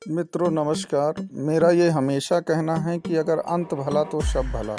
मित्रों नमस्कार। मेरा ये हमेशा कहना है कि अगर अंत भला तो सब भला।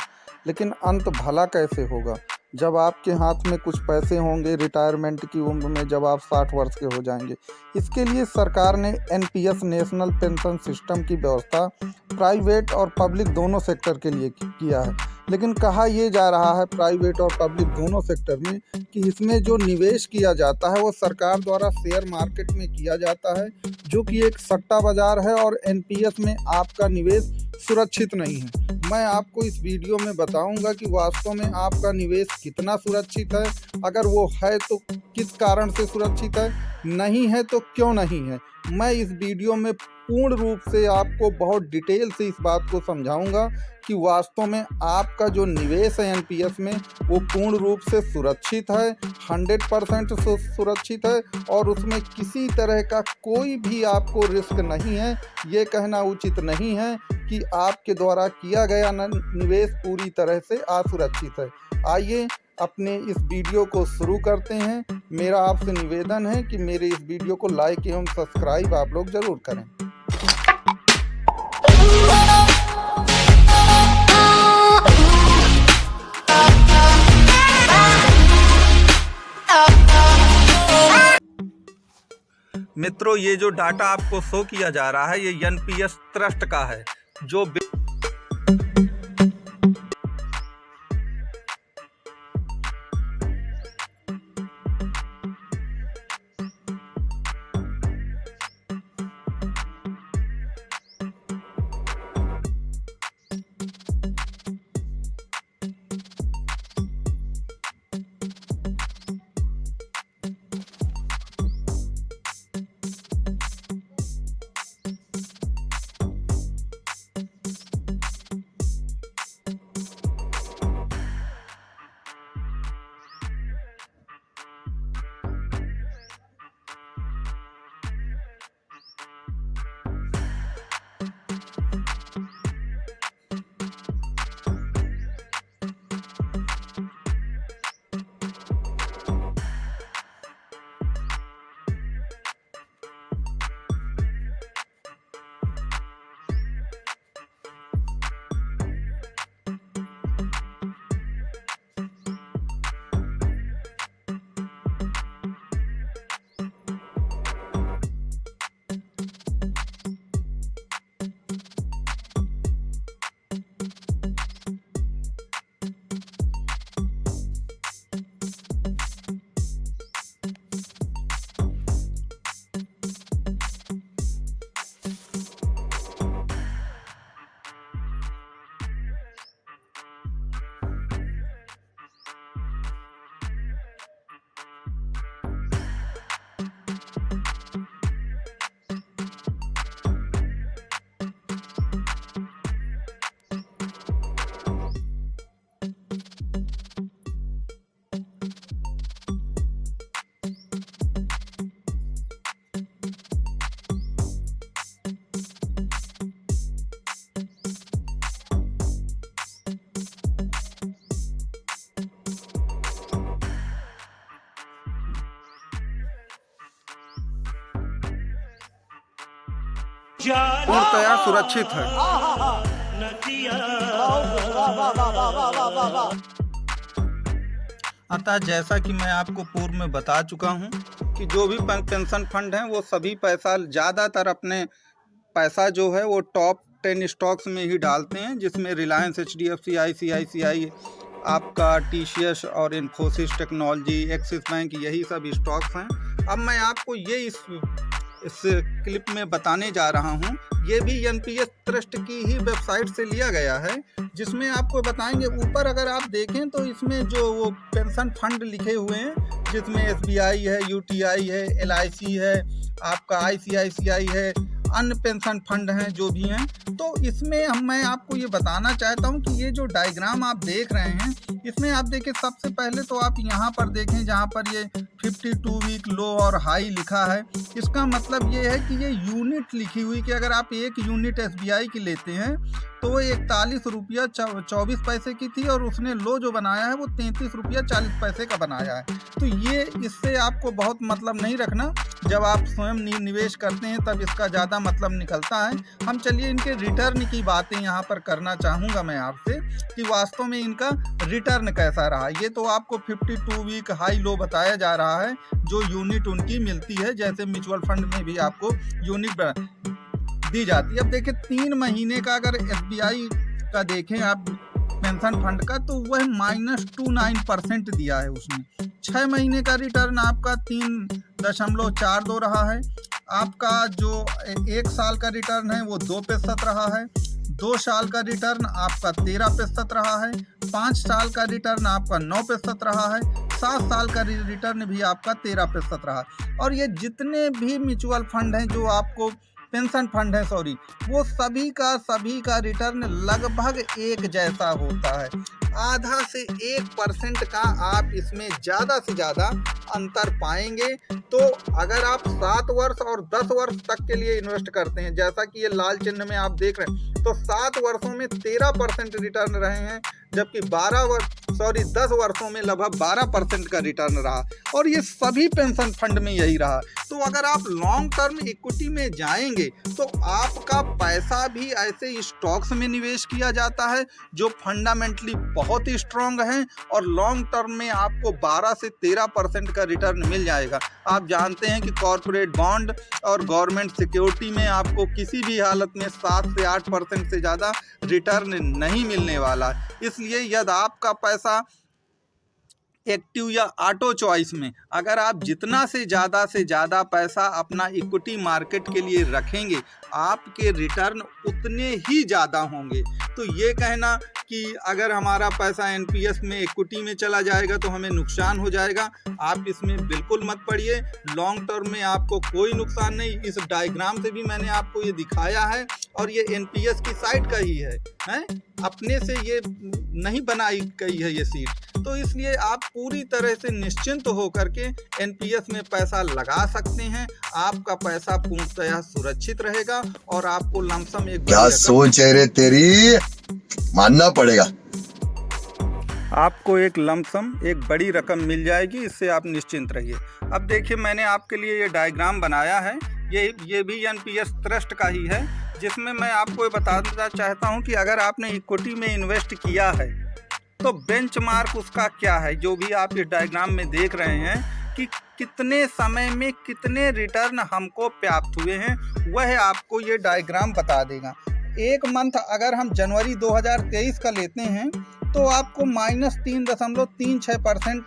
लेकिन अंत भला कैसे होगा जब आपके हाथ में कुछ पैसे होंगे रिटायरमेंट की उम्र में, जब आप 60 वर्ष के हो जाएंगे। इसके लिए सरकार ने एनपीएस नेशनल पेंशन सिस्टम की व्यवस्था प्राइवेट और पब्लिक दोनों सेक्टर के लिए किया है। लेकिन कहा ये जा रहा है प्राइवेट और पब्लिक दोनों सेक्टर में कि इसमें जो निवेश किया जाता है वो सरकार द्वारा शेयर मार्केट में किया जाता है, जो कि एक सट्टा बाजार है और एनपीएस में आपका निवेश सुरक्षित नहीं है। मैं आपको इस वीडियो में बताऊंगा कि वास्तव में आपका निवेश कितना सुरक्षित है, अगर वो है तो किस कारण से सुरक्षित है, नहीं है तो क्यों नहीं है। मैं इस वीडियो में पूर्ण रूप से आपको बहुत डिटेल से इस बात को समझाऊंगा कि वास्तव में आपका जो निवेश है एनपीएस में वो पूर्ण रूप से सुरक्षित है, 100% सुरक्षित है और उसमें किसी तरह का कोई भी आपको रिस्क नहीं है। ये कहना उचित नहीं है कि आपके द्वारा किया गया निवेश पूरी तरह से असुरक्षित है। आइए अपने इस वीडियो को शुरू करते हैं। मेरा आपसे निवेदन है कि मेरे इस वीडियो को लाइक एवं सब्सक्राइब आप लोग ज़रूर करें। मित्रों, ये जो डाटा आपको शो किया जा रहा है ये एनपीएस ट्रस्ट का है, जो पूर्णतया सुरक्षित है। अतः जैसा कि मैं आपको पूर्व में बता चुका हूं कि जो भी पेंशन फंड हैं वो सभी पैसा ज़्यादातर अपने पैसा जो है वो टॉप 10 स्टॉक्स में ही डालते हैं, जिसमें रिलायंस, एचडीएफसी, आईसीआईसीआई, आपका टीसीएस और इन्फोसिस टेक्नोलॉजी, एक्सिस बैंक, यही सब स्टॉक्स हैं। अब मैं आपको ये इस क्लिप में बताने जा रहा हूं, ये भी एनपीएस ट्रस्ट की ही वेबसाइट से लिया गया है, जिसमें आपको बताएंगे। ऊपर अगर आप देखें तो इसमें जो वो पेंशन फंड लिखे हुए हैं, जिसमें एसबीआई है, यूटीआई है, एलआईसी है, आपका आईसीआईसीआई है, अन्य पेंशन फंड हैं जो भी हैं। तो इसमें मैं आपको ये बताना चाहता हूँ कि ये जो डायग्राम आप देख रहे हैं, इसमें आप देखिए सबसे पहले तो आप यहाँ पर देखें जहाँ पर ये 52 वीक लो और हाई लिखा है। इसका मतलब ये है कि ये यूनिट लिखी हुई कि अगर आप एक यूनिट एसबीआई की लेते हैं तो वो 41 रुपया 24 पैसे की थी और उसने लो जो बनाया है वो 33 रुपया 40 पैसे का बनाया है। तो ये इससे आपको बहुत मतलब नहीं रखना, जब आप स्वयं निवेश करते हैं तब इसका ज़्यादा मतलब निकलता है। हम चलिए इनके रिटर्न की बातें यहाँ पर करना चाहूँगा मैं आपसे कि वास्तव में इनका रिटर्न कैसा रहा। ये तो आपको 52 वीक हाई लो बताया जा रहा है जो यूनिट उनकी मिलती है, जैसे म्यूचुअल फंड में भी आपको यूनिट दी जाती है। अब देखिए 3 महीने का अगर SBI का देखें आप पेंशन फंड का, तो वह -29% दिया है उसने। 6 महीने का रिटर्न आपका 3.42 रहा है। आपका जो 1 साल का रिटर्न है वो 2% रहा है। 2 साल का रिटर्न आपका 13% रहा है। 5 साल का रिटर्न आपका 9% रहा है। 7 साल का रिटर्न भी आपका 13% रहा। और ये जितने भी म्यूचुअल फंड हैं जो आपको पेंशन फंड है सॉरी, वो सभी का रिटर्न लगभग एक जैसा होता है। आधा से 1% का आप इसमें ज़्यादा से ज़्यादा अंतर पाएंगे। तो अगर आप 7 वर्ष और 10 वर्ष तक के लिए इन्वेस्ट करते हैं, जैसा कि ये लाल चिन्ह में आप देख रहे हैं, तो 7 वर्षों में 13% रिटर्न रहे हैं, जबकि 10 वर्षों में लगभग 12% का रिटर्न रहा। और ये सभी पेंशन फंड में यही रहा। तो अगर आप लॉन्ग टर्म इक्विटी में जाएंगे तो आपका पैसा भी ऐसे स्टॉक्स में निवेश किया जाता है जो फंडामेंटली बहुत ही स्ट्रांग हैं और लॉन्ग टर्म में आपको 12 से 13% का रिटर्न मिल जाएगा। आप जानते हैं कि कॉर्पोरेट बॉन्ड और गवर्नमेंट सिक्योरिटी में आपको किसी भी हालत में 7 से 8% से ज़्यादा रिटर्न नहीं मिलने वाला। इसलिए यदि आपका पैसा एक्टिव या ऑटो चॉइस में अगर आप जितना से ज़्यादा पैसा अपना इक्विटी मार्केट के लिए रखेंगे, आपके रिटर्न उतने ही ज़्यादा होंगे। तो ये कहना कि अगर हमारा पैसा एनपीएस में इक्विटी में चला जाएगा तो हमें नुकसान हो जाएगा, आप इसमें बिल्कुल मत पड़िए। लॉन्ग टर्म में आपको कोई नुकसान नहीं। इस डायग्राम से भी मैंने आपको ये दिखाया है और ये एनपीएस की साइट का ही है, अपने से ये नहीं बनाई गई है ये सीट। तो इसलिए आप पूरी तरह से निश्चिंत होकर के एनपीएस में पैसा लगा सकते हैं। आपका पैसा पूर्णतः सुरक्षित रहेगा और आपको लमसम एक क्या सोच है रे तेरी, मानना पड़ेगा। आपको एक लमसम एक बड़ी रकम मिल जाएगी, इससे आप निश्चिंत रहिए। अब देखिए मैंने आपके लिए ये डायग्राम बनाया है, ये भी एनपीएस ट्रस्ट का ही है, जिसमें मैं आपको ये बताना चाहता हूँ कि अगर आपने इक्विटी में इन्वेस्ट किया है तो बेंचमार्क उसका क्या है। जो भी आप इस डायग्राम में देख रहे हैं कि कितने समय में कितने रिटर्न हमको प्राप्त हुए हैं, वह आपको ये डायग्राम बता देगा। एक मंथ अगर हम जनवरी 2023 का लेते हैं तो आपको -3.36%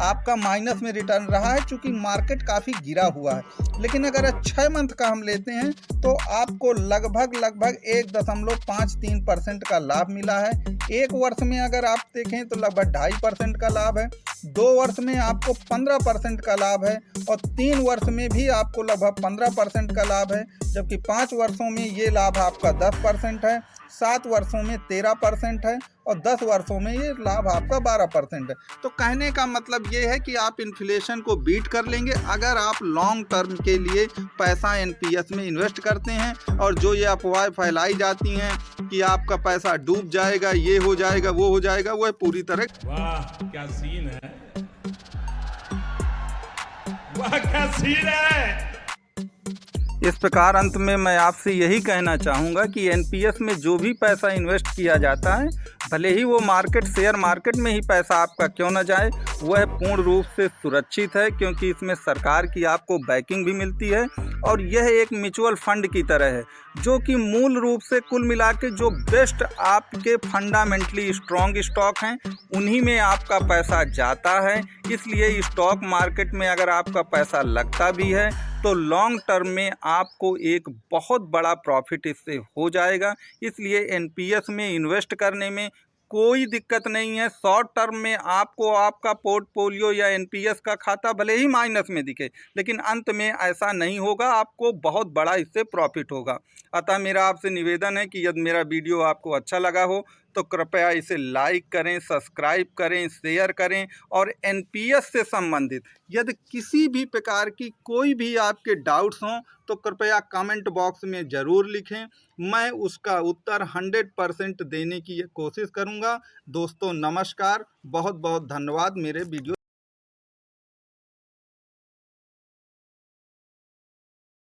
आपका माइनस में रिटर्न रहा है, चूँकि मार्केट काफ़ी गिरा हुआ है। लेकिन अगर 6 मंथ का हम लेते हैं तो आपको लगभग 1.53% का लाभ मिला है। 1 वर्ष में अगर आप देखें तो लगभग 2.5% का लाभ है। 2 वर्ष में आपको 15% का लाभ है और 3 वर्ष में भी आपको लगभग 15% का लाभ है, जबकि 5 वर्षों में ये लाभ आपका 10% है, 7 वर्षों में 13% है और 10 वर्षों में ये लाभ आपका 12% है। तो कहने का मतलब ये है कि आप इन्फ्लेशन को बीट कर लेंगे अगर आप लॉन्ग टर्म के लिए पैसा एनपीएस में इन्वेस्ट करते हैं। और जो ये अफवाहें फैलाई जाती हैं कि आपका पैसा डूब जाएगा, ये हो जाएगा, वो हो जाएगा, वो पूरी तरह वाह क्या सीन है, वाह क्या सीन है। इस प्रकार अंत में मैं आपसे यही कहना चाहूँगा कि एनपीएस में जो भी पैसा इन्वेस्ट किया जाता है, भले ही वो शेयर मार्केट में ही पैसा आपका क्यों न जाए, वह पूर्ण रूप से सुरक्षित है, क्योंकि इसमें सरकार की आपको बैकिंग भी मिलती है और यह एक म्यूचुअल फंड की तरह है, जो कि मूल रूप से कुल मिला के जो बेस्ट आपके फंडामेंटली स्ट्रॉन्ग स्टॉक हैं उन्हीं में आपका पैसा जाता है। इसलिए स्टॉक मार्केट में अगर आपका पैसा लगता भी है तो लॉन्ग टर्म में आपको एक बहुत बड़ा प्रॉफिट इससे हो जाएगा। इसलिए एनपीएस में इन्वेस्ट करने में कोई दिक्कत नहीं है। शॉर्ट टर्म में आपको आपका पोर्टफोलियो या एनपीएस का खाता भले ही माइनस में दिखे, लेकिन अंत में ऐसा नहीं होगा, आपको बहुत बड़ा इससे प्रॉफिट होगा। अतः मेरा आपसे निवेदन है कि यदि मेरा वीडियो आपको अच्छा लगा हो तो कृपया इसे लाइक करें, सब्सक्राइब करें, शेयर करें। और एनपीएस से संबंधित यदि किसी भी प्रकार की कोई भी आपके डाउट्स हों तो कृपया कमेंट बॉक्स में ज़रूर लिखें, मैं उसका उत्तर 100% देने की कोशिश करूंगा। दोस्तों नमस्कार, बहुत बहुत धन्यवाद मेरे वीडियो